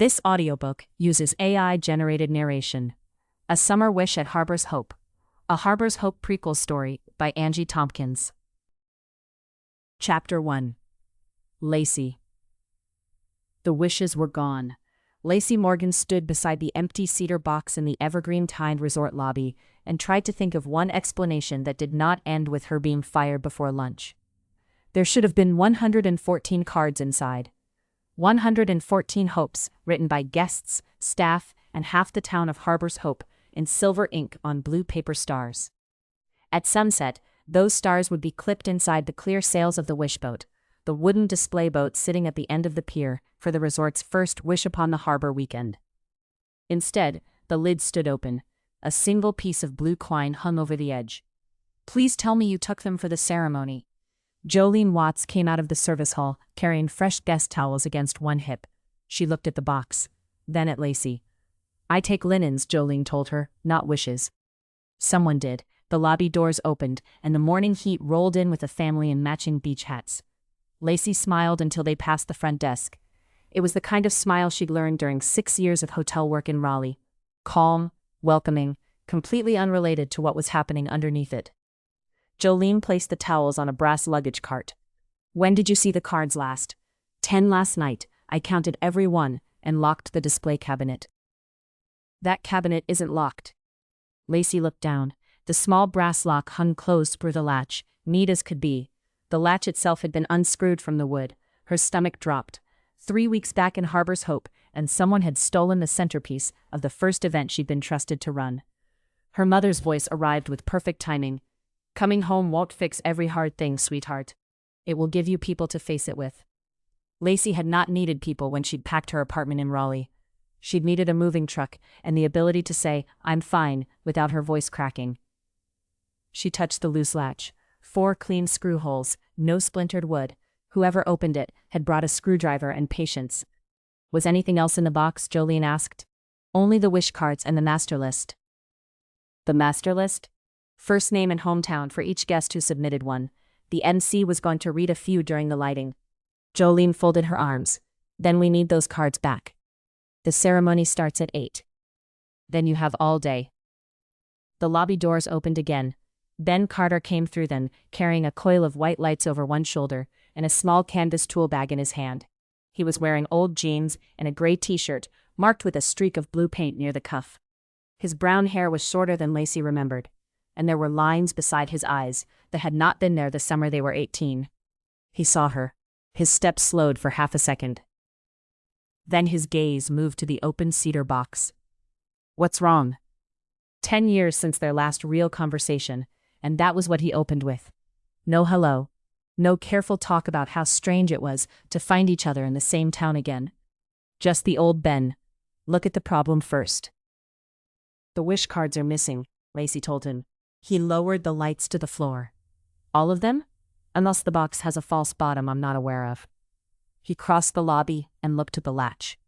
This audiobook uses AI-generated narration. A Summer Wish at Harbor's Hope. A Harbor's Hope prequel story by Angie Tompkins. Chapter 1. Lacey. The wishes were gone. Lacey Morgan stood beside the empty cedar box in the evergreen-tined resort lobby and tried to think of one explanation that did not end with her being fired before lunch. There should have been 114 cards inside. 114 hopes, written by guests, staff, and half the town of Harbor's Hope in silver ink on blue paper stars. At sunset, those stars would be clipped inside the clear sails of the wishboat, the wooden display boat sitting at the end of the pier for the resort's first Wish Upon the Harbor weekend. Instead, the lid stood open. A single piece of blue twine hung over the edge. "Please tell me you took them for the ceremony." Jolene Watts came out of the service hall, carrying fresh guest towels against one hip. She looked at the box, then at Lacey. "I take linens," Jolene told her, "not wishes." Someone did. The lobby doors opened, and the morning heat rolled in with a family in matching beach hats. Lacey smiled until they passed the front desk. It was the kind of smile she'd learned during 6 years of hotel work in Raleigh. Calm, welcoming, completely unrelated to what was happening underneath it. Jolene placed the towels on a brass luggage cart. "When did you see the cards last?" 10 last night. I counted every one and locked the display cabinet." "That cabinet isn't locked." Lacey looked down. The small brass lock hung closed through the latch, neat as could be. The latch itself had been unscrewed from the wood. Her stomach dropped. 3 weeks back in Harbor's Hope, and someone had stolen the centerpiece of the first event she'd been trusted to run. Her mother's voice arrived with perfect timing. "Coming home won't fix every hard thing, sweetheart. It will give you people to face it with." Lacey had not needed people when she'd packed her apartment in Raleigh. She'd needed a moving truck and the ability to say, "I'm fine," without her voice cracking. She touched the loose latch. 4 clean screw holes, no splintered wood. Whoever opened it had brought a screwdriver and patience. "Was anything else in the box?" Jolene asked. "Only the wish cards and the master list." "The master list?" "First name and hometown for each guest who submitted one. The MC was going to read a few during the lighting." Jolene folded her arms. "Then we need those cards back. The ceremony starts at 8. Then you have all day." The lobby doors opened again. Ben Carter came through them, carrying a coil of white lights over one shoulder and a small canvas tool bag in his hand. He was wearing old jeans and a gray t-shirt, marked with a streak of blue paint near the cuff. His brown hair was shorter than Lacey remembered, and there were lines beside his eyes that had not been there the summer they were 18. He saw her. His steps slowed for half a second. Then his gaze moved to the open cedar box. "What's wrong?" 10 years since their last real conversation, and that was what he opened with. No hello. No careful talk about how strange it was to find each other in the same town again. Just the old Ben. "Look at the problem first." "The wish cards are missing," Lacey told him. He lowered the lights to the floor. "All of them? Unless the box has a false bottom I'm not aware of." He crossed the lobby and looked at the latch.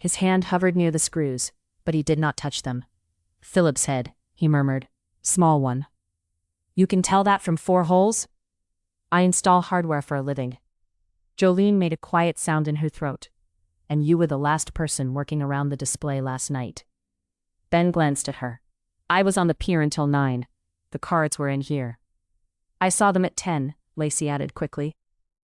His hand hovered near the screws, but he did not touch them. "Philip's head," he murmured. "Small one." "You can tell that from 4 holes?" "I install hardware for a living." Jolene made a quiet sound in her throat. "And you were the last person working around the display last night." Ben glanced at her. "I was on the pier until 9. The cards were in here." "I saw them at 10, Lacey added quickly.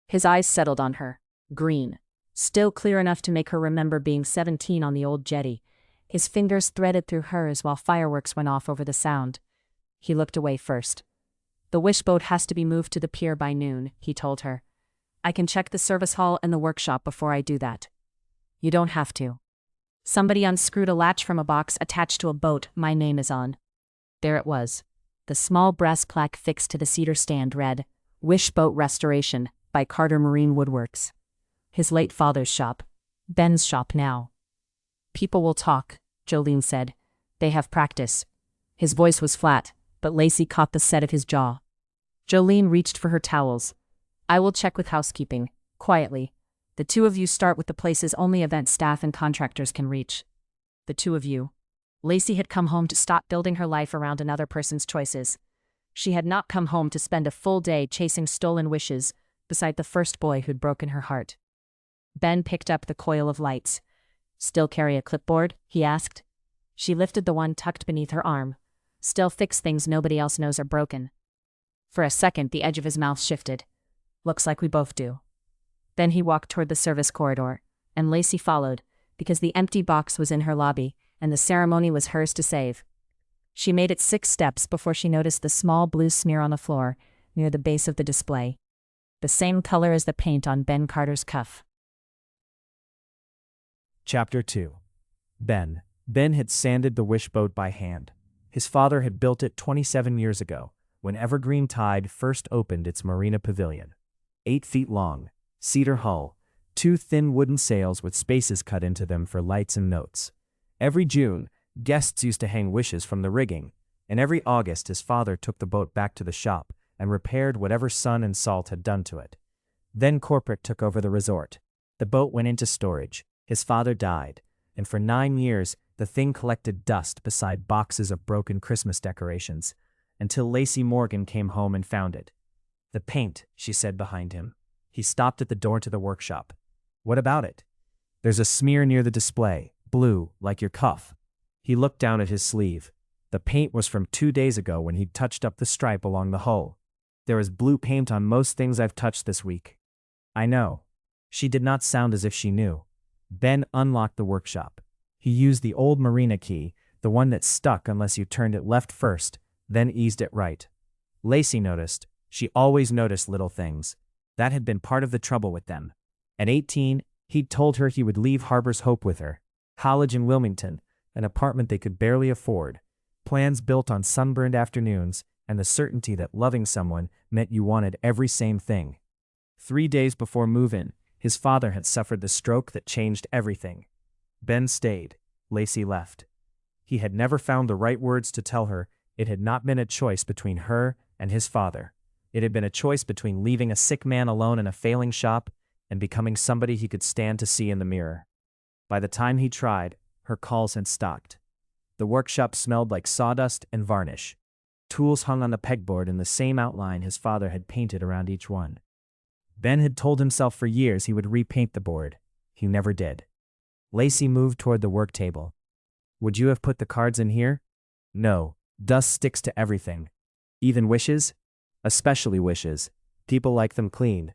His eyes settled on her. Green. Still clear enough to make her remember being 17 on the old jetty. His fingers threaded through hers while fireworks went off over the sound. He looked away first. "The wish boat has to be moved to the pier by noon," he told her. "I can check the service hall and the workshop before I do that." "You don't have to." Somebody unscrewed a latch from a box attached to a boat my name is on. There it was. The small brass plaque fixed to the cedar stand read, "Wish Boat Restoration by Carter Marine Woodworks." His late father's shop. Ben's shop now. "People will talk," Jolene said. "They have practice." His voice was flat, but Lacey caught the set of his jaw. Jolene reached for her towels. "I will check with housekeeping, quietly. The 2 of you start with the place's only event staff and contractors can reach." The 2 of you. Lacey had come home to stop building her life around another person's choices. She had not come home to spend a full day chasing stolen wishes beside the first boy who'd broken her heart. Ben picked up the coil of lights. Still carry a clipboard? He asked. She lifted the one tucked beneath her arm. Still fix things nobody else knows are broken. For a second, the edge of his mouth shifted. Looks like we both do. Then he walked toward the service corridor, and Lacey followed, because the empty box was in her lobby, and the ceremony was hers to save. She made it 6 steps before she noticed the small blue smear on the floor, near the base of the display. The same color as the paint on Ben Carter's cuff. Chapter 2. Ben. Ben had sanded the wish boat by hand. His father had built it 27 years ago, when Evergreen Tide first opened its marina pavilion. 8 feet long, cedar hull, 2 thin wooden sails with spaces cut into them for lights and notes. Every June, guests used to hang wishes from the rigging, and every August his father took the boat back to the shop and repaired whatever sun and salt had done to it. Then corporate took over the resort. The boat went into storage. His father died, and for 9 years the thing collected dust beside boxes of broken Christmas decorations, until Lacey Morgan came home and found it. "The paint," she said behind him. He stopped at the door to the workshop. "What about it?" "There's a smear near the display, blue, like your cuff." He looked down at his sleeve. The paint was from 2 days ago when he'd touched up the stripe along the hull. "There is blue paint on most things I've touched this week." "I know." She did not sound as if she knew. Ben unlocked the workshop. He used the old marina key, the one that stuck unless you turned it left first, then eased it right. Lacey noticed. She always noticed little things. That had been part of the trouble with them. At 18, he'd told her he would leave Harbor's Hope with her. College in Wilmington, an apartment they could barely afford. Plans built on sunburned afternoons, and the certainty that loving someone meant you wanted every same thing. 3 days before move-in, his father had suffered the stroke that changed everything. Ben stayed. Lacey left. He had never found the right words to tell her it had not been a choice between her and his father. It had been a choice between leaving a sick man alone in a failing shop and becoming somebody he could stand to see in the mirror. By the time he tried, her calls had stopped. The workshop smelled like sawdust and varnish. Tools hung on the pegboard in the same outline his father had painted around each one. Ben had told himself for years he would repaint the board. He never did. Lacey moved toward the work table. "Would you have put the cards in here?" "No. Dust sticks to everything. Even wishes? Especially wishes. People like them clean."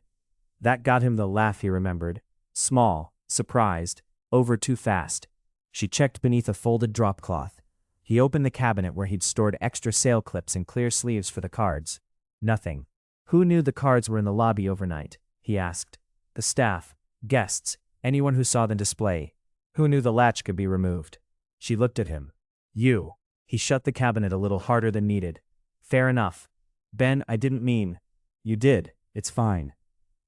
That got him the laugh he remembered. Small, surprised, over too fast. She checked beneath a folded drop cloth. He opened the cabinet where he'd stored extra sail clips and clear sleeves for the cards. Nothing. Who knew the cards were in the lobby overnight? He asked. The staff, guests, anyone who saw the display. Who knew the latch could be removed? She looked at him. "You." He shut the cabinet a little harder than needed. "Fair enough. Ben, I didn't mean." "You did. It's fine."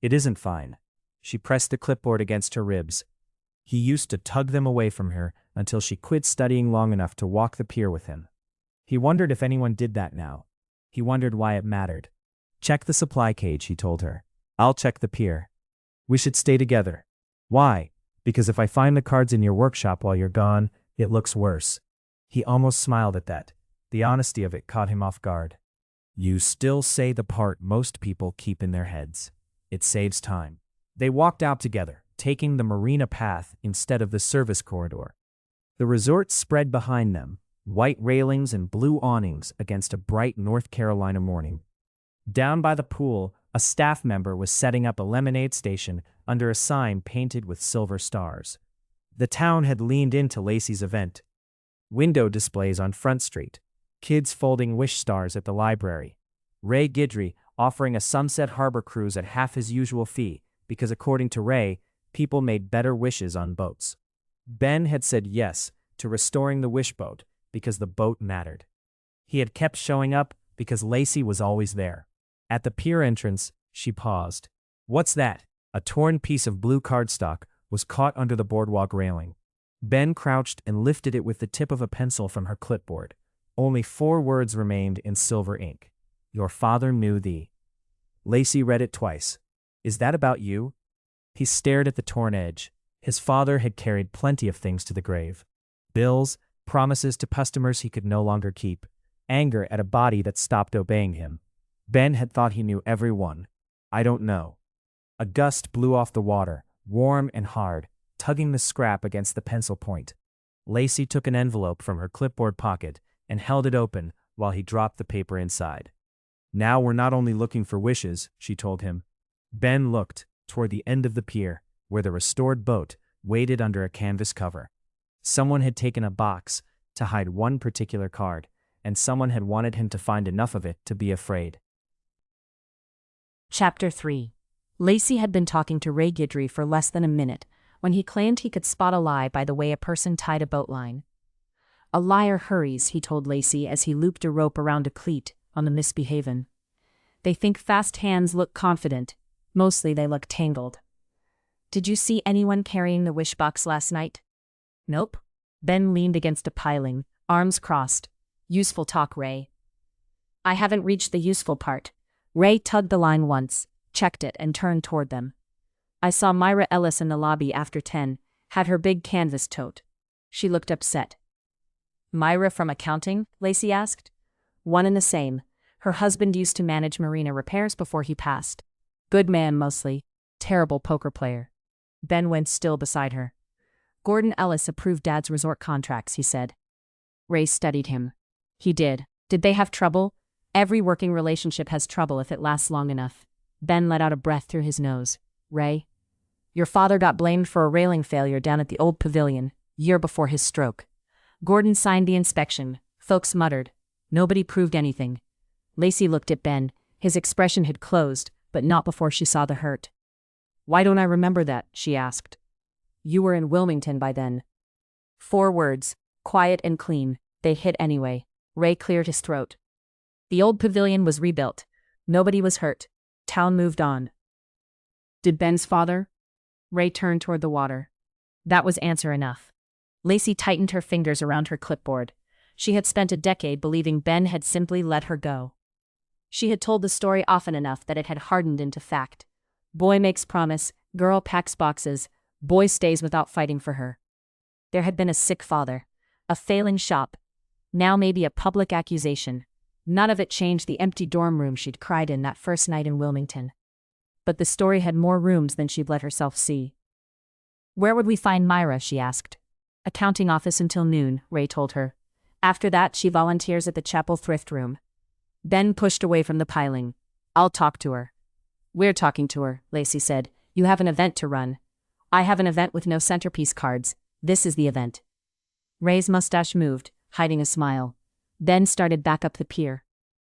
"It isn't fine." She pressed the clipboard against her ribs. He used to tug them away from her until she quit studying long enough to walk the pier with him. He wondered if anyone did that now. He wondered why it mattered. "Check the supply cage," he told her. "I'll check the pier." "We should stay together." "Why?" "Because if I find the cards in your workshop while you're gone, it looks worse." He almost smiled at that. The honesty of it caught him off guard. "You still say the part most people keep in their heads. It saves time." They walked out together, taking the marina path instead of the service corridor. The resort spread behind them, white railings and blue awnings against a bright North Carolina morning. Down by the pool, a staff member was setting up a lemonade station under a sign painted with silver stars. The town had leaned into Lacey's event. Window displays on Front Street. Kids folding wish stars at the library. Ray Guidry offering a Sunset Harbor cruise at half his usual fee because, according to Ray, people made better wishes on boats. Ben had said yes to restoring the wish boat because the boat mattered. He had kept showing up because Lacey was always there. At the pier entrance, she paused. "What's that?" A torn piece of blue cardstock was caught under the boardwalk railing. Ben crouched and lifted it with the tip of a pencil from her clipboard. Only 4 words remained in silver ink. "Your father knew thee." Lacey read it twice. "Is that about you?" He stared at the torn edge. His father had carried plenty of things to the grave. Bills, promises to customers he could no longer keep, anger at a body that stopped obeying him. Ben had thought he knew every one. "I don't know." A gust blew off the water, warm and hard, tugging the scrap against the pencil point. Lacey took an envelope from her clipboard pocket and held it open while he dropped the paper inside. "Now we're not only looking for wishes," she told him. Ben looked toward the end of the pier, where the restored boat waited under a canvas cover. Someone had taken a box to hide one particular card, and someone had wanted him to find enough of it to be afraid. Chapter 3. Lacey had been talking to Ray Guidry for less than a minute when he claimed he could spot a lie by the way a person tied a boat line. "A liar hurries," he told Lacey as he looped a rope around a cleat on the Misbehaven. "They think fast hands look confident. Mostly they look tangled." "Did you see anyone carrying the wish box last night?" "Nope." Ben leaned against a piling, arms crossed. "Useful talk, Ray." "I haven't reached the useful part." Ray tugged the line once, checked it, and turned toward them. "I saw Myra Ellis in the lobby after 10, had her big canvas tote." She looked upset. "Myra from accounting?" Lacey asked. "One and the same. Her husband used to manage marina repairs before he passed. Good man mostly. Terrible poker player." Ben went still beside her. "Gordon Ellis approved Dad's resort contracts," he said. Ray studied him. "He did. Did they have trouble?" "Every working relationship has trouble if it lasts long enough." Ben let out a breath through his nose. "Ray, your father got blamed for a railing failure down at the old pavilion, year before his stroke. Gordon signed the inspection. Folks muttered. Nobody proved anything." Lacey looked at Ben. His expression had closed, but not before she saw the hurt. "Why don't I remember that?" she asked. "You were in Wilmington by then." 4 words, quiet and clean. They hit anyway. Ray cleared his throat. "The old pavilion was rebuilt. Nobody was hurt. Town moved on." "Did Ben's father?" Ray turned toward the water. That was answer enough. Lacey tightened her fingers around her clipboard. She had spent a decade believing Ben had simply let her go. She had told the story often enough that it had hardened into fact. Boy makes promise, girl packs boxes, boy stays without fighting for her. There had been a sick father, a failing shop, now maybe a public accusation. None of it changed the empty dorm room she'd cried in that first night in Wilmington. But the story had more rooms than she'd let herself see. "Where would we find Myra?" she asked. "Accounting office until noon," Ray told her. "After that, she volunteers at the chapel thrift room." Ben pushed away from the piling. "I'll talk to her." "We're talking to her," Lacey said. "You have an event to run." "I have an event with no centerpiece cards. This is the event." Ray's mustache moved, hiding a smile. Ben started back up the pier.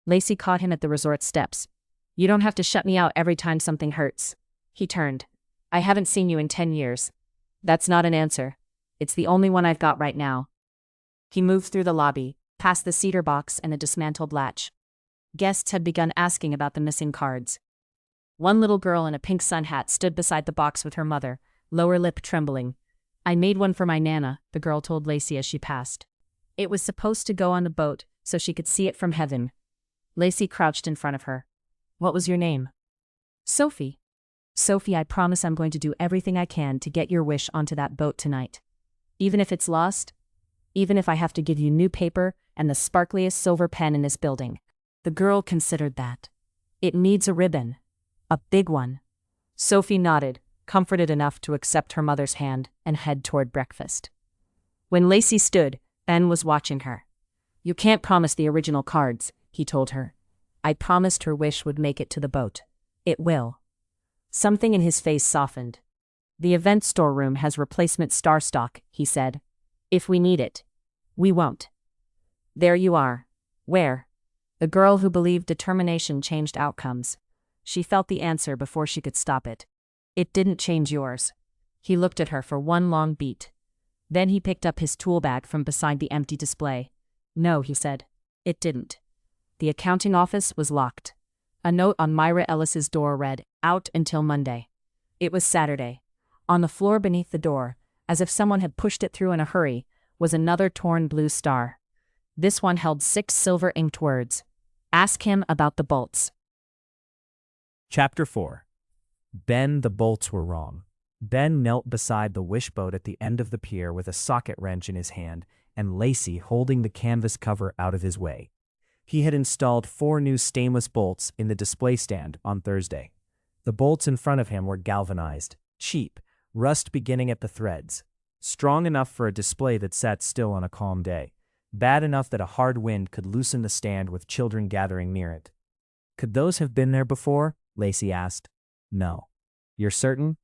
Lacey caught him at the resort steps. "You don't have to shut me out every time something hurts." He turned. "I haven't seen you in 10 years. That's not an answer. It's the only one I've got right now." He moved through the lobby, past the cedar box and a dismantled latch. Guests had begun asking about the missing cards. One little girl in a pink sun hat stood beside the box with her mother, lower lip trembling. "I made one for my Nana," the girl told Lacey as she passed. "It was supposed to go on the boat so she could see it from heaven." Lacey crouched in front of her. "What was your name?" "Sophie." "Sophie, I promise I'm going to do everything I can to get your wish onto that boat tonight. Even if it's lost? Even if I have to give you new paper and the sparkliest silver pen in this building." The girl considered that. "It needs a ribbon. A big one." Sophie nodded, comforted enough to accept her mother's hand and head toward breakfast. When Lacey stood, Ben was watching her. "You can't promise the original cards," he told her. "I promised her wish would make it to the boat. It will." Something in his face softened. "The event storeroom has replacement star stock," he said. "If we need it. We won't." "There you are." "Where?" The girl who believed determination changed outcomes. She felt the answer before she could stop it. "It didn't change yours." He looked at her for one long beat. Then he picked up his tool bag from beside the empty display. "No," he said. "It didn't." The accounting office was locked. A note on Myra Ellis's door read, "Out until Monday." It was Saturday. On the floor beneath the door, as if someone had pushed it through in a hurry, was another torn blue star. This one held 6 silver-inked words. "Ask him about the bolts." Chapter 4. Ben, the bolts were wrong. Ben knelt beside the wishboat at the end of the pier with a socket wrench in his hand and Lacey holding the canvas cover out of his way. He had installed 4 new stainless bolts in the display stand on Thursday. The bolts in front of him were galvanized, cheap, rust beginning at the threads. Strong enough for a display that sat still on a calm day. Bad enough that a hard wind could loosen the stand with children gathering near it. Could those have been there before? Lacey asked. No. You're certain?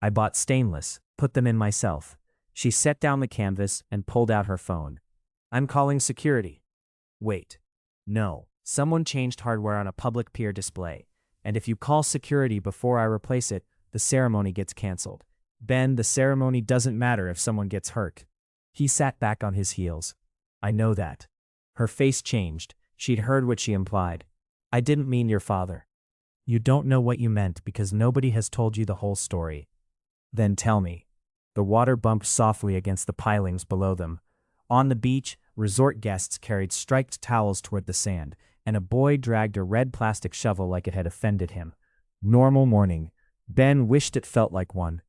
I bought stainless, put them in myself. She set down the canvas and pulled out her phone. I'm calling security. Wait. No. Someone changed hardware on a public pier display. And if you call security before I replace it, the ceremony gets canceled. Ben, the ceremony doesn't matter if someone gets hurt. He sat back on his heels. I know that. Her face changed. She'd heard what she implied. I didn't mean your father. You don't know what you meant because nobody has told you the whole story. Then tell me. The water bumped softly against the pilings below them. On the beach, resort guests carried striped towels toward the sand, and a boy dragged a red plastic shovel like it had offended him. Normal morning. Ben wished it felt like one.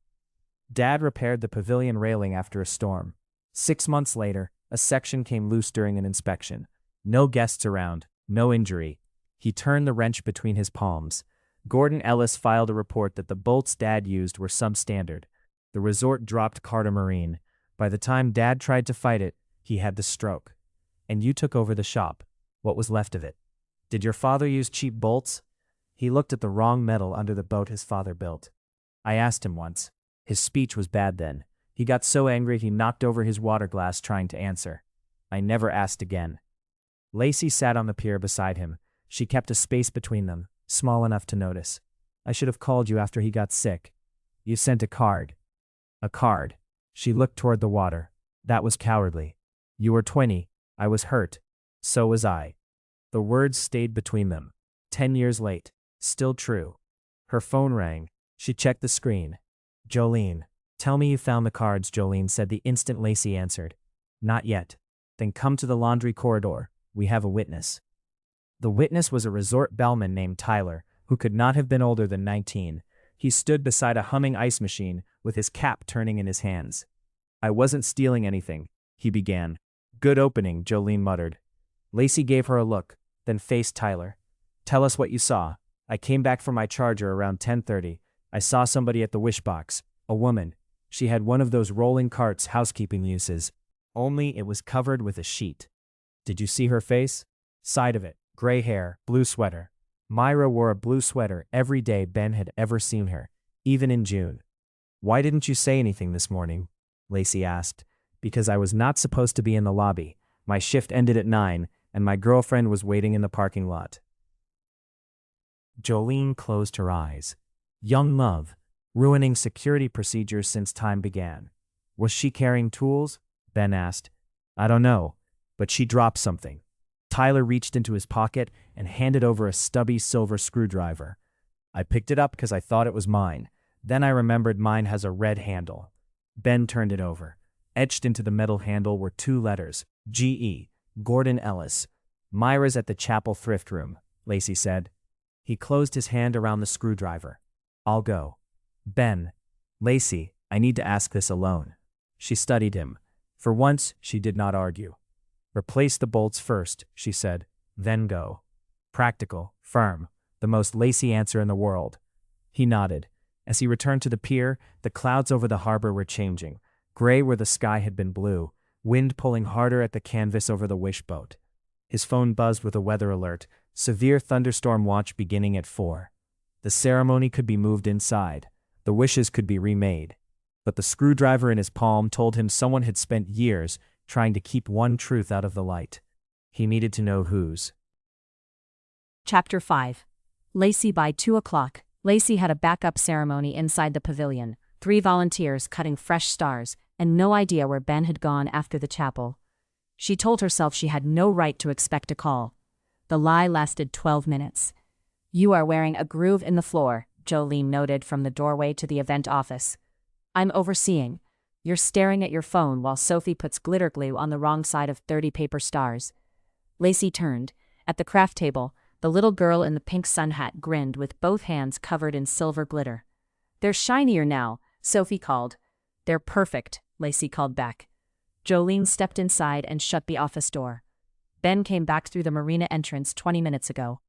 Dad repaired the pavilion railing after a storm. 6 months later, a section came loose during an inspection. No guests around, no injury. He turned the wrench between his palms. Gordon Ellis filed a report that the bolts Dad used were substandard. The resort dropped Carter Marine. By the time Dad tried to fight it, he had the stroke. And you took over the shop. What was left of it? Did your father use cheap bolts? He looked at the wrong metal under the boat his father built. I asked him once. His speech was bad then. He got so angry he knocked over his water glass trying to answer. I never asked again. Lacey sat on the pier beside him. She kept a space between them, small enough to notice. I should have called you after he got sick. You sent a card. A card. She looked toward the water. That was cowardly. You were 20. I was hurt. So was I. The words stayed between them. 10 years late. Still true. Her phone rang. She checked the screen. Jolene. Tell me you found the cards, Jolene said the instant Lacey answered. Not yet. Then come to the laundry corridor. We have a witness. The witness was a resort bellman named Tyler, who could not have been older than 19. He stood beside a humming ice machine, with his cap turning in his hands. I wasn't stealing anything, he began. Good opening, Jolene muttered. Lacey gave her a look, then faced Tyler. Tell us what you saw. I came back from my charger around 10:30. I saw somebody at the wish box, a woman. She had one of those rolling carts housekeeping uses, only it was covered with a sheet. Did you see her face? Side of it, gray hair, blue sweater. Myra wore a blue sweater every day Ben had ever seen her, even in June. Why didn't you say anything this morning? Lacey asked. Because I was not supposed to be in the lobby. My shift ended at 9, and my girlfriend was waiting in the parking lot. Jolene closed her eyes. Young love, ruining security procedures since time began. Was she carrying tools? Ben asked. I don't know, but she dropped something. Tyler reached into his pocket and handed over a stubby silver screwdriver. I picked it up because I thought it was mine. Then I remembered mine has a red handle. Ben turned it over. Etched into the metal handle were 2 letters, G.E., Gordon Ellis. Myra's at the chapel thrift room, Lacey said. He closed his hand around the screwdriver. I'll go. Ben. Lacey, I need to ask this alone. She studied him. For once, she did not argue. Replace the bolts first, she said, then go. Practical, firm, the most Lacey answer in the world. He nodded. As he returned to the pier, the clouds over the harbor were changing. Gray where the sky had been blue, wind pulling harder at the canvas over the wish boat. His phone buzzed with a weather alert, severe thunderstorm watch beginning at 4. The ceremony could be moved inside. The wishes could be remade. But the screwdriver in his palm told him someone had spent years trying to keep one truth out of the light. He needed to know whose. Chapter 5. Lacey by 2 o'clock. Lacey had a backup ceremony inside the pavilion, 3 volunteers cutting fresh stars, and no idea where Ben had gone after the chapel. She told herself she had no right to expect a call. The lie lasted 12 minutes. You are wearing a groove in the floor, Jolene noted from the doorway to the event office. I'm overseeing. You're staring at your phone while Sophie puts glitter glue on the wrong side of 30 paper stars. Lacey turned. At the craft table, the little girl in the pink sun hat grinned with both hands covered in silver glitter. They're shinier now, Sophie called. They're perfect, Lacey called back. Jolene stepped inside and shut the office door. Ben came back through the marina entrance 20 minutes ago.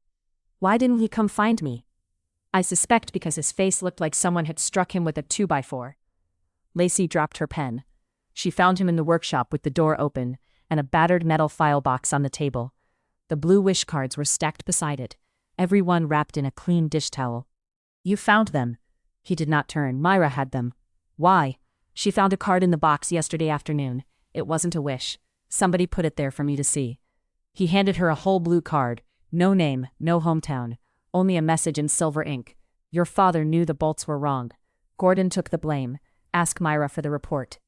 Why didn't he come find me? I suspect because his face looked like someone had struck him with a 2x4. Lacey dropped her pen. She found him in the workshop with the door open and a battered metal file box on the table. The blue wish cards were stacked beside it, every one wrapped in a clean dish towel. You found them. He did not turn. Myra had them. Why? She found a card in the box yesterday afternoon. It wasn't a wish. Somebody put it there for me to see. He handed her a whole blue card. No name, no hometown. Only a message in silver ink. Your father knew the bolts were wrong. Gordon took the blame. Ask Myra for the report.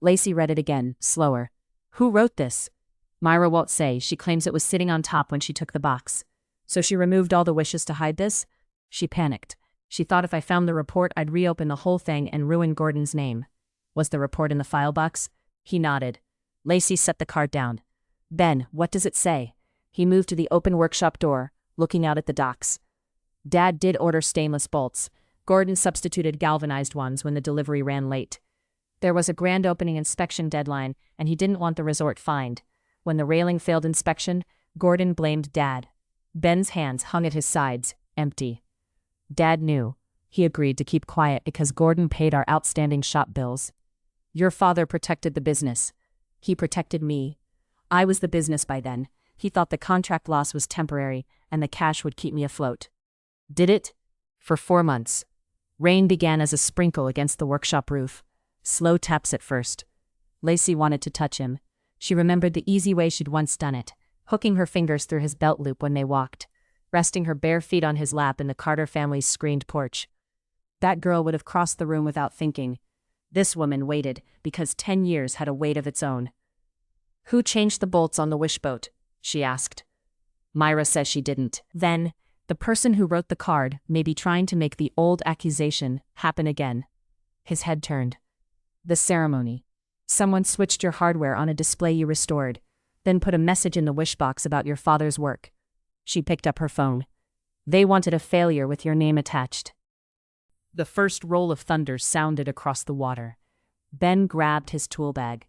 Lacey read it again, slower. Who wrote this? Myra won't say. She claims it was sitting on top when she took the box. So she removed all the wishes to hide this? She panicked. She thought if I found the report, I'd reopen the whole thing and ruin Gordon's name. Was the report in the file box? He nodded. Lacey set the card down. Ben, what does it say? He moved to the open workshop door, looking out at the docks. Dad did order stainless bolts. Gordon substituted galvanized ones when the delivery ran late. There was a grand opening inspection deadline, and he didn't want the resort fined. When the railing failed inspection, Gordon blamed Dad. Ben's hands hung at his sides, empty. Dad knew. He agreed to keep quiet because Gordon paid our outstanding shop bills. Your father protected the business. He protected me. I was the business by then. He thought the contract loss was temporary, and the cash would keep me afloat. Did it? For 4 months. Rain began as a sprinkle against the workshop roof. Slow taps at first. Lacey wanted to touch him. She remembered the easy way she'd once done it, hooking her fingers through his belt loop when they walked, resting her bare feet on his lap in the Carter family's screened porch. That girl would have crossed the room without thinking. This woman waited because 10 years had a weight of its own. Who changed the bolts on the wishboat? She asked. Myra says she didn't. Then, the person who wrote the card may be trying to make the old accusation happen again. His head turned. The ceremony. Someone switched your hardware on a display you restored, then put a message in the wish box about your father's work. She picked up her phone. They wanted a failure with your name attached. The first roll of thunder sounded across the water. Ben grabbed his tool bag.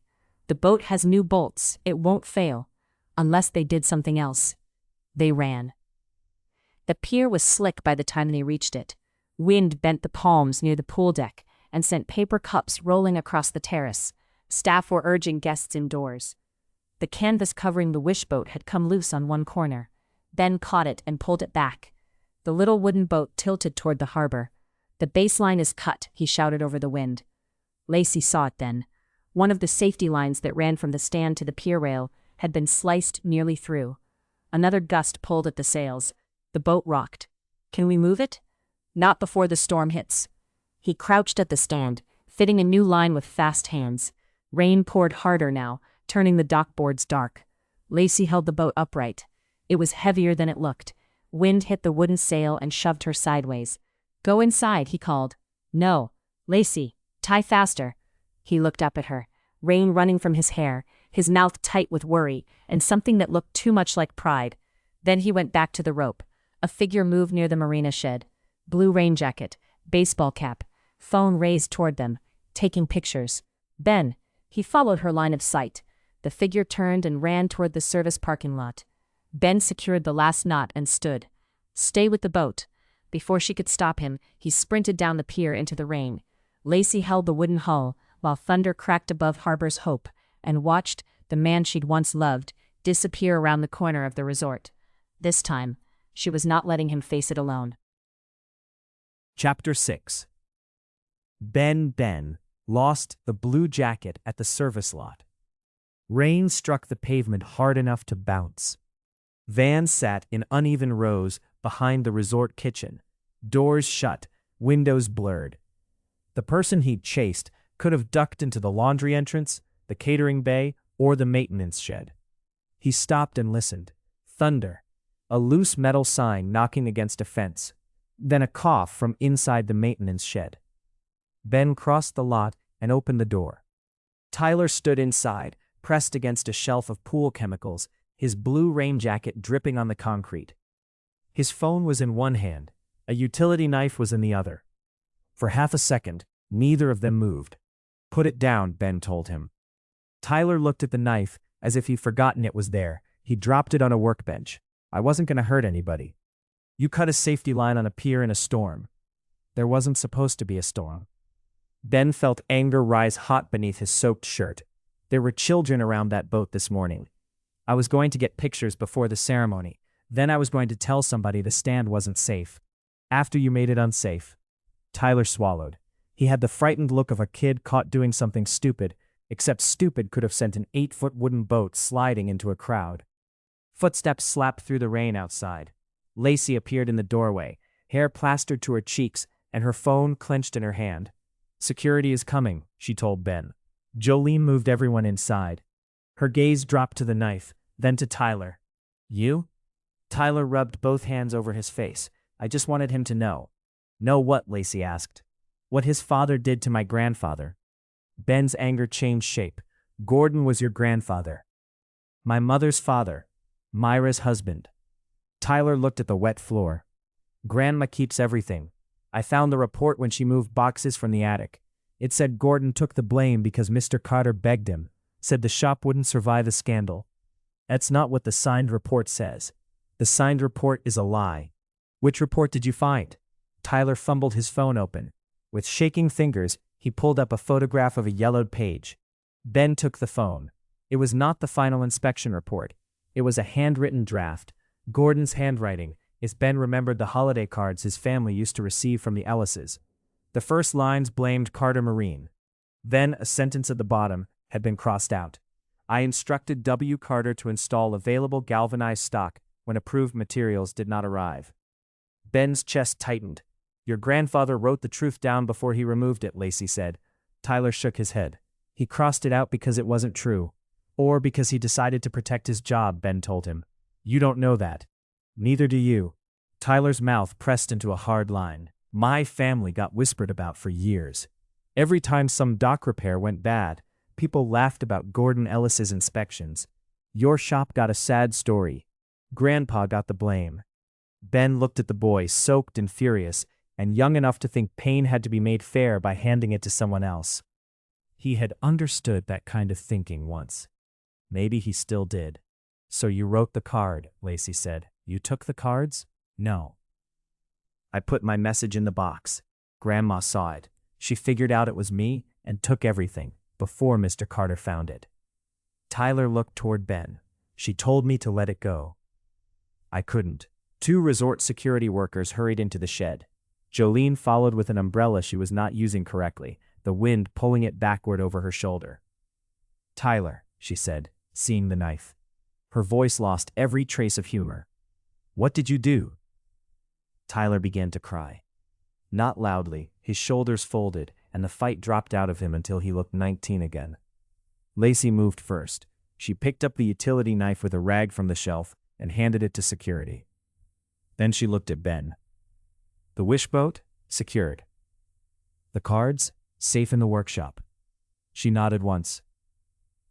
The boat has new bolts. It won't fail. Unless they did something else. They ran. The pier was slick by the time they reached it. Wind bent the palms near the pool deck and sent paper cups rolling across the terrace. Staff were urging guests indoors. The canvas covering the wishboat had come loose on one corner. Ben caught it and pulled it back. The little wooden boat tilted toward the harbor. The baseline is cut, he shouted over the wind. Lacey saw it then. One of the safety lines that ran from the stand to the pier rail had been sliced nearly through. Another gust pulled at the sails. The boat rocked. Can we move it? Not before the storm hits. He crouched at the stand, fitting a new line with fast hands. Rain poured harder now, turning the dock boards dark. Lacey held the boat upright. It was heavier than it looked. Wind hit the wooden sail and shoved her sideways. Go inside, he called. No. Lacey, tie faster. He looked up at her, rain running from his hair, his mouth tight with worry, and something that looked too much like pride. Then he went back to the rope. A figure moved near the marina shed. Blue rain jacket, baseball cap, phone raised toward them, taking pictures. Ben. He followed her line of sight. The figure turned and ran toward the service parking lot. Ben secured the last knot and stood. Stay with the boat. Before she could stop him, he sprinted down the pier into the rain. Lacey held the wooden hull, while thunder cracked above Harbor's Hope, and watched the man she'd once loved disappear around the corner of the resort. This time, she was not letting him face it alone. Chapter 6. Ben lost the blue jacket at the service lot. Rain struck the pavement hard enough to bounce. Vans sat in uneven rows behind the resort kitchen, doors shut, windows blurred. The person he'd chased could have ducked into the laundry entrance, the catering bay, or the maintenance shed. He stopped and listened. Thunder. A loose metal sign knocking against a fence. Then a cough from inside the maintenance shed. Ben crossed the lot and opened the door. Tyler stood inside, pressed against a shelf of pool chemicals, his blue rain jacket dripping on the concrete. His phone was in one hand. A utility knife was in the other. For half a second, neither of them moved. Put it down, Ben told him. Tyler looked at the knife as if he'd forgotten it was there. He dropped it on a workbench. I wasn't going to hurt anybody. You cut a safety line on a pier in a storm. There wasn't supposed to be a storm. Ben felt anger rise hot beneath his soaked shirt. There were children around that boat this morning. I was going to get pictures before the ceremony. Then I was going to tell somebody the stand wasn't safe. After you made it unsafe. Tyler swallowed. He had the frightened look of a kid caught doing something stupid, except stupid could have sent an 8-foot wooden boat sliding into a crowd. Footsteps slapped through the rain outside. Lacey appeared in the doorway, hair plastered to her cheeks and her phone clenched in her hand. "Security is coming," she told Ben. Jolene moved everyone inside. Her gaze dropped to the knife, then to Tyler. "You?" Tyler rubbed both hands over his face. "I just wanted him to know." "Know what?" Lacey asked. "What his father did to my grandfather." Ben's anger changed shape. "Gordon was your grandfather." "My mother's father. Myra's husband." Tyler looked at the wet floor. "Grandma keeps everything. I found the report when she moved boxes from the attic. It said Gordon took the blame because Mr. Carter begged him, said the shop wouldn't survive a scandal. That's not what the signed report says. The signed report is a lie." "Which report did you find?" Tyler fumbled his phone open. With shaking fingers, he pulled up a photograph of a yellowed page. Ben took the phone. It was not the final inspection report. It was a handwritten draft. Gordon's handwriting, as Ben remembered the holiday cards his family used to receive from the Ellises. The first lines blamed Carter Marine. Then a sentence at the bottom had been crossed out. "I instructed W. Carter to install available galvanized stock when approved materials did not arrive." Ben's chest tightened. "Your grandfather wrote the truth down before he removed it," Lacey said. Tyler shook his head. "He crossed it out because it wasn't true. Or because he decided to protect his job," Ben told him. "You don't know that. Neither do you." Tyler's mouth pressed into a hard line. "My family got whispered about for years. Every time some dock repair went bad, people laughed about Gordon Ellis's inspections. Your shop got a sad story. Grandpa got the blame." Ben looked at the boy, soaked and furious, and young enough to think pain had to be made fair by handing it to someone else. He had understood that kind of thinking once. Maybe he still did. "So you wrote the card," Lacey said. "You took the cards?" "No. I put my message in the box. Grandma saw it. She figured out it was me and took everything, before Mr. Carter found it." Tyler looked toward Ben. "She told me to let it go." "I couldn't." 2 resort security workers hurried into the shed. Jolene followed with an umbrella she was not using correctly, the wind pulling it backward over her shoulder. "Tyler," she said, seeing the knife. Her voice lost every trace of humor. "What did you do?" Tyler began to cry. Not loudly, his shoulders folded, and the fight dropped out of him until he looked 19 again. Lacey moved first. She picked up the utility knife with a rag from the shelf and handed it to security. Then she looked at Ben. "The wishboat? Secured. The cards? Safe in the workshop." She nodded once.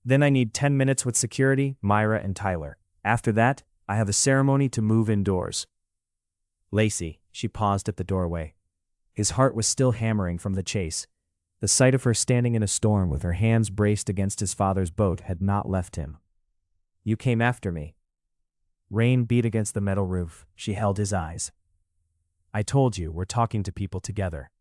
"Then I need 10 minutes with security, Myra, and Tyler. After that, I have a ceremony to move indoors." "Lacey," she paused at the doorway. His heart was still hammering from the chase. The sight of her standing in a storm with her hands braced against his father's boat had not left him. "You came after me." Rain beat against the metal roof. She held his eyes. "I told you, we're talking to people together."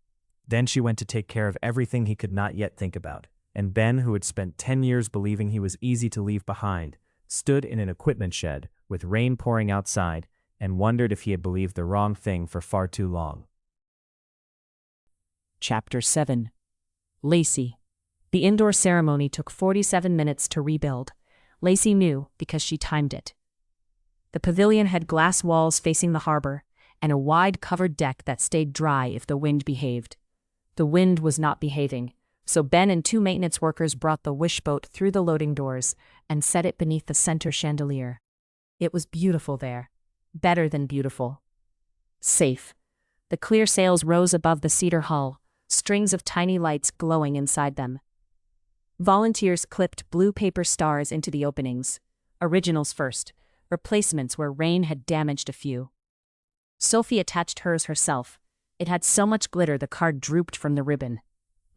Then she went to take care of everything he could not yet think about, and Ben, who had spent 10 years believing he was easy to leave behind, stood in an equipment shed with rain pouring outside and wondered if he had believed the wrong thing for far too long. Chapter 7. Lacey. The indoor ceremony took 47 minutes to rebuild. Lacey knew because she timed it. The pavilion had glass walls facing the harbor and a wide covered deck that stayed dry if the wind behaved. The wind was not behaving, so Ben and 2 maintenance workers brought the wishboat through the loading doors and set it beneath the center chandelier. It was beautiful there. Better than beautiful. Safe. The clear sails rose above the cedar hull, strings of tiny lights glowing inside them. Volunteers clipped blue paper stars into the openings. Originals first, replacements where rain had damaged a few. Sophie attached hers herself. It had so much glitter the card drooped from the ribbon.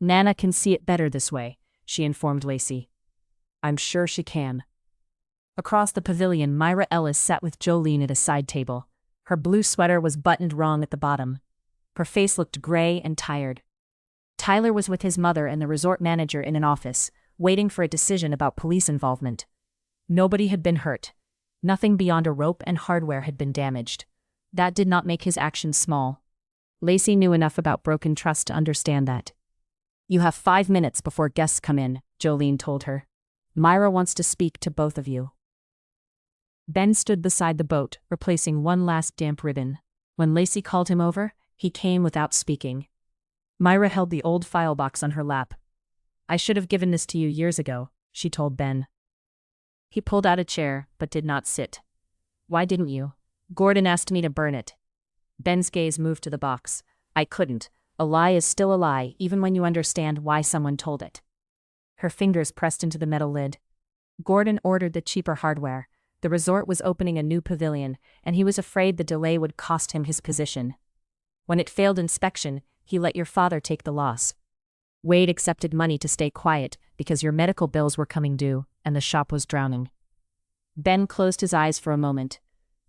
"Nana can see it better this way," she informed Lacey. "I'm sure she can." Across the pavilion, Myra Ellis sat with Jolene at a side table. Her blue sweater was buttoned wrong at the bottom. Her face looked gray and tired. Tyler was with his mother and the resort manager in an office, waiting for a decision about police involvement. Nobody had been hurt. Nothing beyond a rope and hardware had been damaged. That did not make his actions small. Lacey knew enough about broken trust to understand that. "You have 5 minutes before guests come in," Jolene told her. "Myra wants to speak to both of you." Ben stood beside the boat, replacing one last damp ribbon. When Lacey called him over, he came without speaking. Myra held the old file box on her lap. "I should have given this to you years ago," she told Ben. He pulled out a chair, but did not sit. "Why didn't you?" "Gordon asked me to burn it." Ben's gaze moved to the box. "I couldn't. A lie is still a lie, even when you understand why someone told it." Her fingers pressed into the metal lid. "Gordon ordered the cheaper hardware. The resort was opening a new pavilion, and he was afraid the delay would cost him his position. When it failed inspection, he let your father take the loss. Wade accepted money to stay quiet because your medical bills were coming due, and the shop was drowning." Ben closed his eyes for a moment.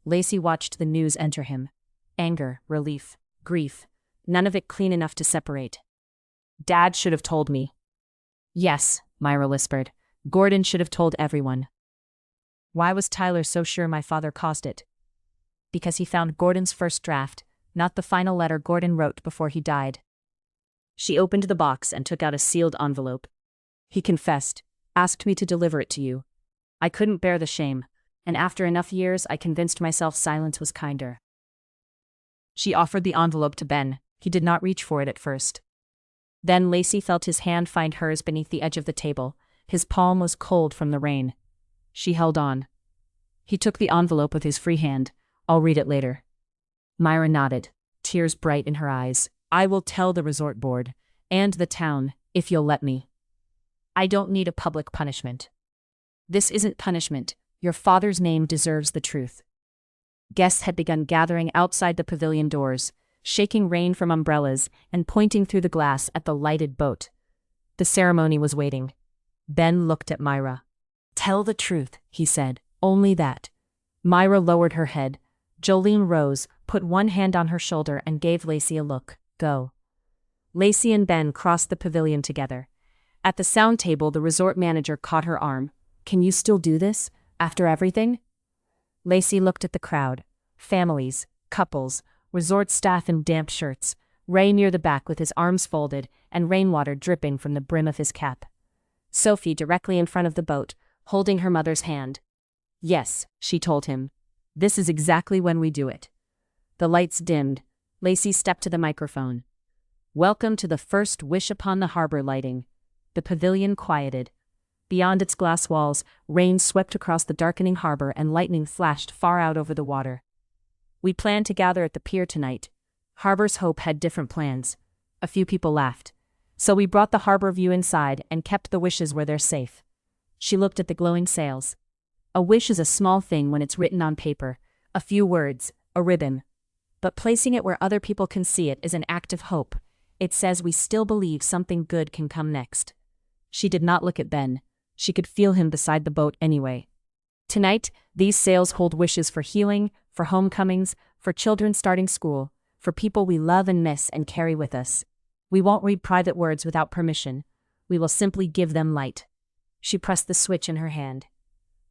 Lacey watched the news enter him. Anger, relief, grief, none of it clean enough to separate. "Dad should have told me." "Yes," Myra whispered. "Gordon should have told everyone." "Why was Tyler so sure my father caused it?" "Because he found Gordon's first draft, not the final letter Gordon wrote before he died." She opened the box and took out a sealed envelope. "He confessed, asked me to deliver it to you. I couldn't bear the shame, and after enough years I convinced myself silence was kinder." She offered the envelope to Ben. He did not reach for it at first. Then Lacey felt his hand find hers beneath the edge of the table. His palm was cold from the rain. She held on. He took the envelope with his free hand. "I'll read it later." Myra nodded, tears bright in her eyes. "I will tell the resort board, and the town, if you'll let me. I don't need a public punishment." "This isn't punishment. Your father's name deserves the truth." Guests had begun gathering outside the pavilion doors, shaking rain from umbrellas and pointing through the glass at the lighted boat. The ceremony was waiting. Ben looked at Myra. "Tell the truth," he said. "Only that." Myra lowered her head. Jolene rose, put one hand on her shoulder and gave Lacey a look. "Go." Lacey and Ben crossed the pavilion together. At the sound table, the resort manager caught her arm. "Can you still do this, after everything?" Lacey looked at the crowd. Families, couples, resort staff in damp shirts, Ray near the back with his arms folded and rainwater dripping from the brim of his cap. Sophie directly in front of the boat, holding her mother's hand. "Yes," she told him. "This is exactly when we do it." The lights dimmed. Lacey stepped to the microphone. "Welcome to the first Wish Upon the Harbor lighting." The pavilion quieted. Beyond its glass walls, rain swept across the darkening harbor and lightning flashed far out over the water. "We planned to gather at the pier tonight. Harbor's Hope had different plans." A few people laughed. "So we brought the harbor view inside and kept the wishes where they're safe." She looked at the glowing sails. "A wish is a small thing when it's written on paper, a few words, a ribbon. But placing it where other people can see it is an act of hope. It says we still believe something good can come next." She did not look at Ben. She could feel him beside the boat anyway. "Tonight, these sails hold wishes for healing, for homecomings, for children starting school, for people we love and miss and carry with us. We won't read private words without permission. We will simply give them light." She pressed the switch in her hand.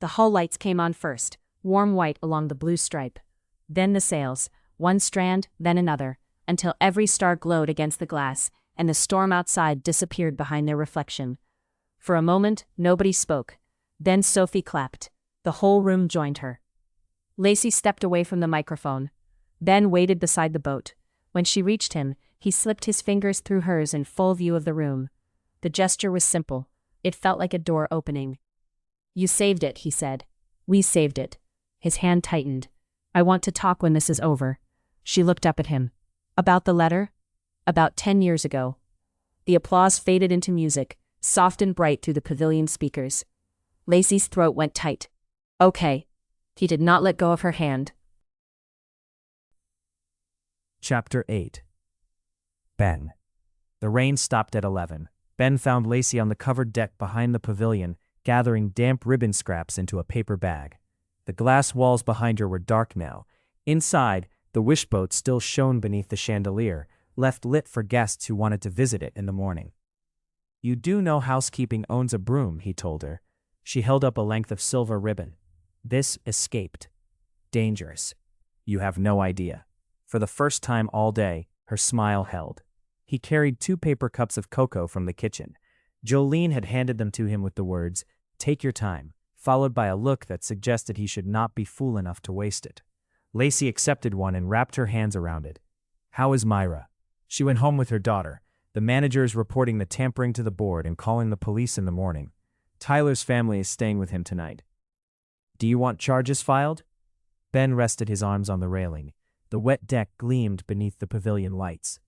The hull lights came on first, warm white along the blue stripe. Then the sails, one strand, then another, until every star glowed against the glass, and the storm outside disappeared behind their reflection. For a moment, nobody spoke. Then Sophie clapped. The whole room joined her. Lacey stepped away from the microphone. Ben waited beside the boat. When she reached him, he slipped his fingers through hers in full view of the room. The gesture was simple. It felt like a door opening. "You saved it," he said. "We saved it." His hand tightened. "I want to talk when this is over." She looked up at him. "About the letter?" "About 10 years ago." The applause faded into music, soft and bright through the pavilion speakers. Lacey's throat went tight. "Okay." He did not let go of her hand. Chapter 8. Ben. The rain stopped at 11. Ben found Lacey on the covered deck behind the pavilion, gathering damp ribbon scraps into a paper bag. The glass walls behind her were dark now. Inside, the wishboat still shone beneath the chandelier, left lit for guests who wanted to visit it in the morning. "You do know housekeeping owns a broom," he told her. She held up a length of silver ribbon. "This escaped. Dangerous. You have no idea." For the first time all day, her smile held. He carried 2 paper cups of cocoa from the kitchen. Jolene had handed them to him with the words, "Take your time," followed by a look that suggested he should not be fool enough to waste it. Lacey accepted one and wrapped her hands around it. "How is Myra?" She went home with her daughter. The manager is reporting the tampering to the board and calling the police in the morning. Tyler's family is staying with him tonight. "Do you want charges filed?" Ben rested his arms on the railing. The wet deck gleamed beneath the pavilion lights.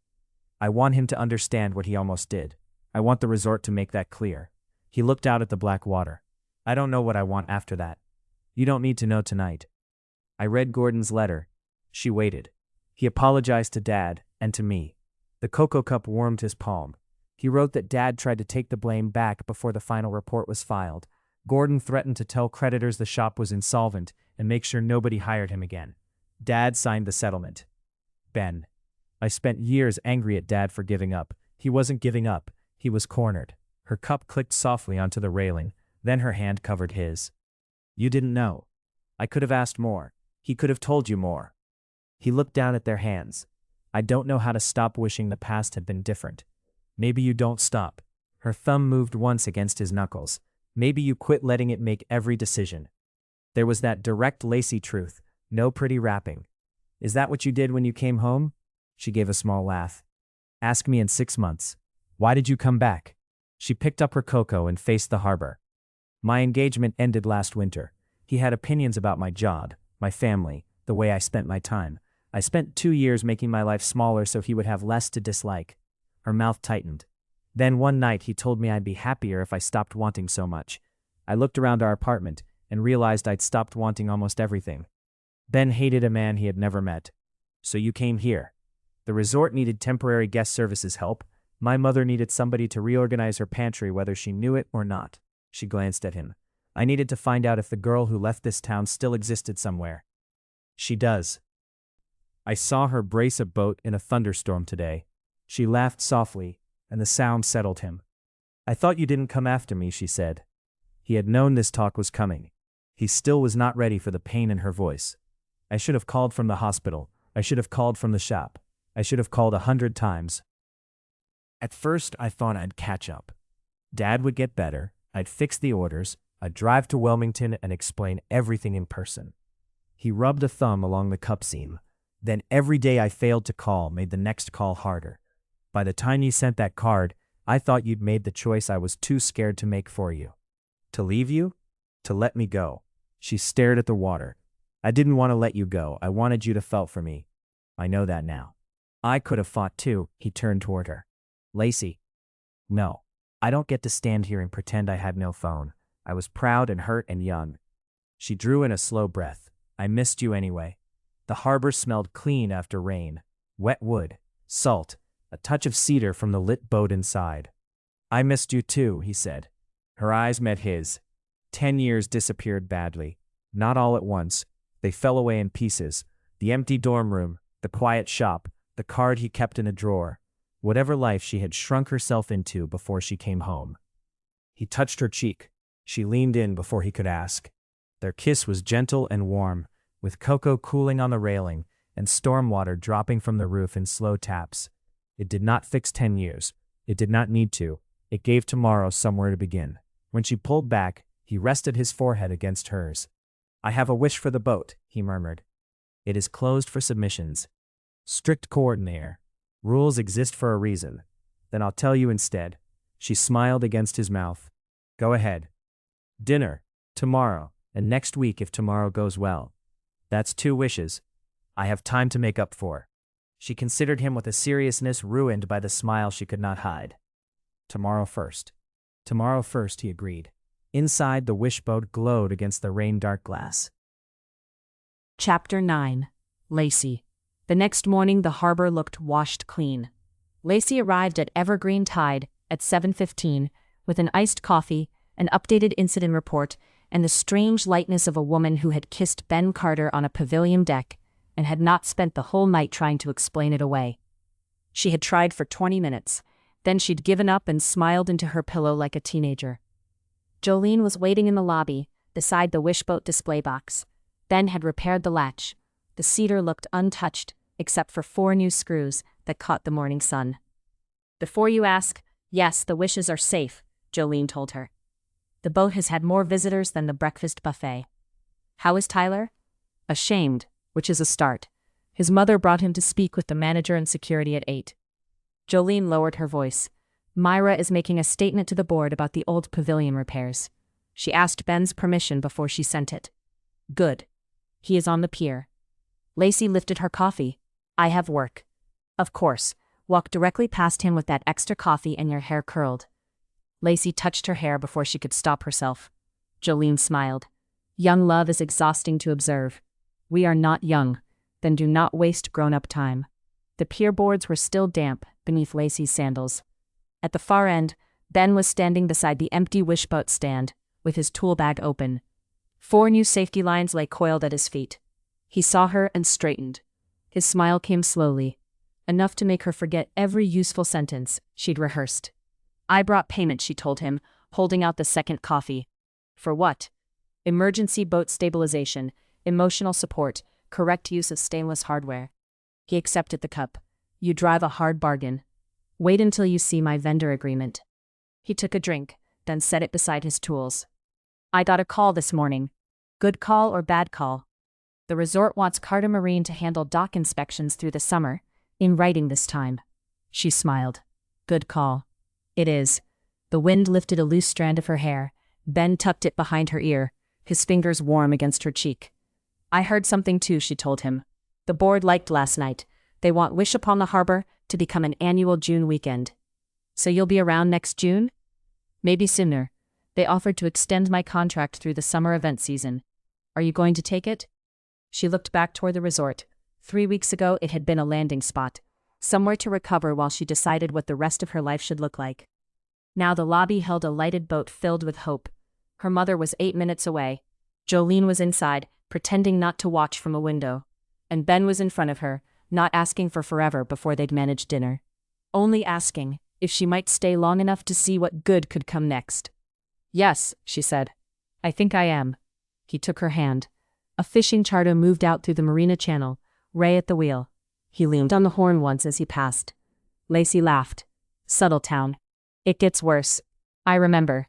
"I want him to understand what he almost did. I want the resort to make that clear." He looked out at the black water. "I don't know what I want after that. You don't need to know tonight." "I read Gordon's letter." She waited. "He apologized to Dad and to me." The cocoa cup warmed his palm. He wrote that Dad tried to take the blame back before the final report was filed. Gordon threatened to tell creditors the shop was insolvent and make sure nobody hired him again. Dad signed the settlement. Ben. I spent years angry at Dad for giving up. He wasn't giving up. He was cornered. Her cup clicked softly onto the railing. Then her hand covered his. "You didn't know. I could have asked more. He could have told you more." He looked down at their hands. "I don't know how to stop wishing the past had been different." "Maybe you don't stop." Her thumb moved once against his knuckles. "Maybe you quit letting it make every decision." There was that direct Lacey truth. No pretty rapping. "Is that what you did when you came home?" She gave a small laugh. "Ask me in 6 months. Why did you come back?" She picked up her cocoa and faced the harbor. "My engagement ended last winter. He had opinions about my job, my family, the way I spent my time. I spent 2 years making my life smaller so he would have less to dislike." Her mouth tightened. "Then one night he told me I'd be happier if I stopped wanting so much. I looked around our apartment and realized I'd stopped wanting almost everything." Ben hated a man he had never met. "So you came here. The resort needed temporary guest services help. My mother needed somebody to reorganize her pantry whether she knew it or not." She glanced at him. "I needed to find out if the girl who left this town still existed somewhere." "She does. I saw her brace a boat in a thunderstorm today." She laughed softly, and the sound settled him. "I thought you didn't come after me," she said. He had known this talk was coming. He still was not ready for the pain in her voice. "I should have called from the hospital. I should have called from the shop. I should have called 100 times. At first, I thought I'd catch up. Dad would get better. I'd fix the orders. I'd drive to Wilmington and explain everything in person." He rubbed a thumb along the cup seam. "Then every day I failed to call made the next call harder. By the time you sent that card, I thought you'd made the choice I was too scared to make for you. To leave you? To let me go." She stared at the water. "I didn't want to let you go. I wanted you to felt for me. I know that now." "I could have fought too." He turned toward her. "Lacey. No. I don't get to stand here and pretend I had no phone. I was proud and hurt and young." She drew in a slow breath. "I missed you anyway." The harbor smelled clean after rain. Wet wood. Salt. A touch of cedar from the lit boat inside. "I missed you too," he said. Her eyes met his. 10 years disappeared badly. Not all at once. They fell away in pieces. The empty dorm room, the quiet shop, the card he kept in a drawer. Whatever life she had shrunk herself into before she came home. He touched her cheek. She leaned in before he could ask. Their kiss was gentle and warm, with cocoa cooling on the railing and storm water dropping from the roof in slow taps. It did not fix 10 years. It did not need to. It gave tomorrow somewhere to begin. When she pulled back, he rested his forehead against hers. "I have a wish for the boat," he murmured. "It is closed for submissions. Strict coordinator. Rules exist for a reason. Then I'll tell you instead." She smiled against his mouth. "Go ahead. Dinner. Tomorrow. And next week if tomorrow goes well. That's 2 wishes. I have time to make up for." She considered him with a seriousness ruined by the smile she could not hide. "Tomorrow first." "Tomorrow first," he agreed. Inside, the wishboat glowed against the rain-dark glass. Chapter 9. Lacey. The next morning, the harbor looked washed clean. Lacey arrived at Evergreen Tide at 7:15 with an iced coffee, an updated incident report, and the strange lightness of a woman who had kissed Ben Carter on a pavilion deck and had not spent the whole night trying to explain it away. She had tried for 20 minutes. Then she'd given up and smiled into her pillow like a teenager. Jolene was waiting in the lobby, beside the wishboat display box. Ben had repaired the latch. The cedar looked untouched, except for 4 new screws that caught the morning sun. "Before you ask, yes, the wishes are safe," Jolene told her. "The boat has had more visitors than the breakfast buffet." "How is Tyler?" "Ashamed, which is a start. His mother brought him to speak with the manager and security at 8. Jolene lowered her voice. "Myra is making a statement to the board about the old pavilion repairs. She asked Ben's permission before she sent it." "Good. He is on the pier." Lacey lifted her coffee. "I have work." "Of course. Walk directly past him with that extra coffee and your hair curled." Lacey touched her hair before she could stop herself. Jolene smiled. "Young love is exhausting to observe. We are not young. Then do not waste grown-up time." The pier boards were still damp beneath Lacey's sandals. At the far end, Ben was standing beside the empty wishboat stand, with his tool bag open. 4 new safety lines lay coiled at his feet. He saw her and straightened. His smile came slowly, enough to make her forget every useful sentence she'd rehearsed. "I brought payment," she told him, holding out the second coffee. "For what?" "Emergency boat stabilization, emotional support, correct use of stainless hardware." He accepted the cup. "You drive a hard bargain. Wait until you see my vendor agreement." He took a drink, then set it beside his tools. "I got a call this morning." "Good call or bad call?" "The resort wants Carter Marine to handle dock inspections through the summer, in writing this time." She smiled. "Good call." "It is." The wind lifted a loose strand of her hair. Ben tucked it behind her ear, his fingers warm against her cheek. "I heard something too," she told him. "The board liked last night. They want Wish Upon the Harbor to become an annual June weekend." "So you'll be around next June?" "Maybe sooner. They offered to extend my contract through the summer event season. Are you going to take it?" She looked back toward the resort. 3 weeks ago it had been a landing spot, somewhere to recover while she decided what the rest of her life should look like. Now the lobby held a lighted boat filled with hope. Her mother was 8 minutes away. Jolene was inside, pretending not to watch from a window. And Ben was in front of her, not asking for forever before they'd managed dinner. Only asking if she might stay long enough to see what good could come next. "Yes," she said. "I think I am." He took her hand. A fishing charter moved out through the marina channel, Ray at the wheel. He leaned on the horn once as he passed. Lacey laughed. "Subtle town. It gets worse. I remember."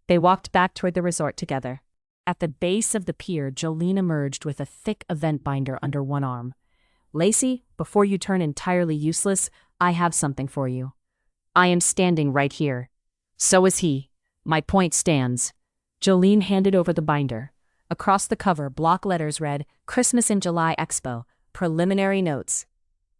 They walked back toward the resort together. At the base of the pier, Jolene emerged with a thick event binder under one arm. "Lacey, before you turn entirely useless, I have something for you." "I am standing right here." "So is he. My point stands." Jolene handed over the binder. Across the cover, block letters read, "Christmas in July Expo, preliminary notes."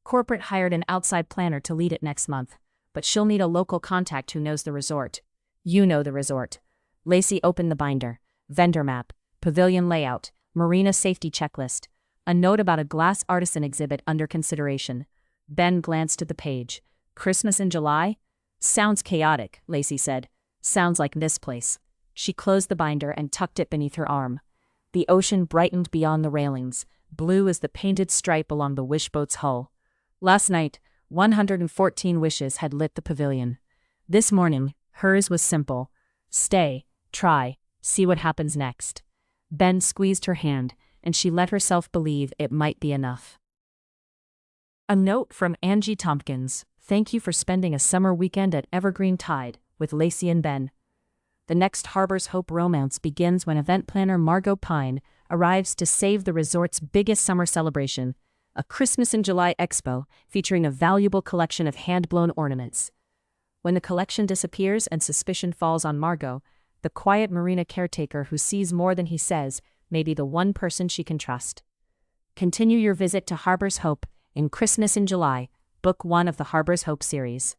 Corporate hired an outside planner to lead it next month, but she'll need a local contact who knows the resort. "You know the resort." Lacey opened the binder. Vendor map, pavilion layout, marina safety checklist, a note about a glass artisan exhibit under consideration. Ben glanced at the page. "Christmas in July? Sounds chaotic," Lacey said. "Sounds like this place." She closed the binder and tucked it beneath her arm. The ocean brightened beyond the railings, blue as the painted stripe along the wishboat's hull. Last night, 114 wishes had lit the pavilion. This morning, hers was simple. Stay, try, see what happens next. Ben squeezed her hand, and she let herself believe it might be enough. A note from Angie Tompkins. "Thank you for spending a summer weekend at Evergreen Tide with Lacey and Ben." The next Harbor's Hope romance begins when event planner Margot Pine arrives to save the resort's biggest summer celebration, a Christmas in July expo featuring a valuable collection of hand-blown ornaments. When the collection disappears and suspicion falls on Margot, the quiet marina caretaker who sees more than he says may be the one person she can trust. Continue your visit to Harbor's Hope in Christmas in July, Book 1 of the Harbor's Hope series.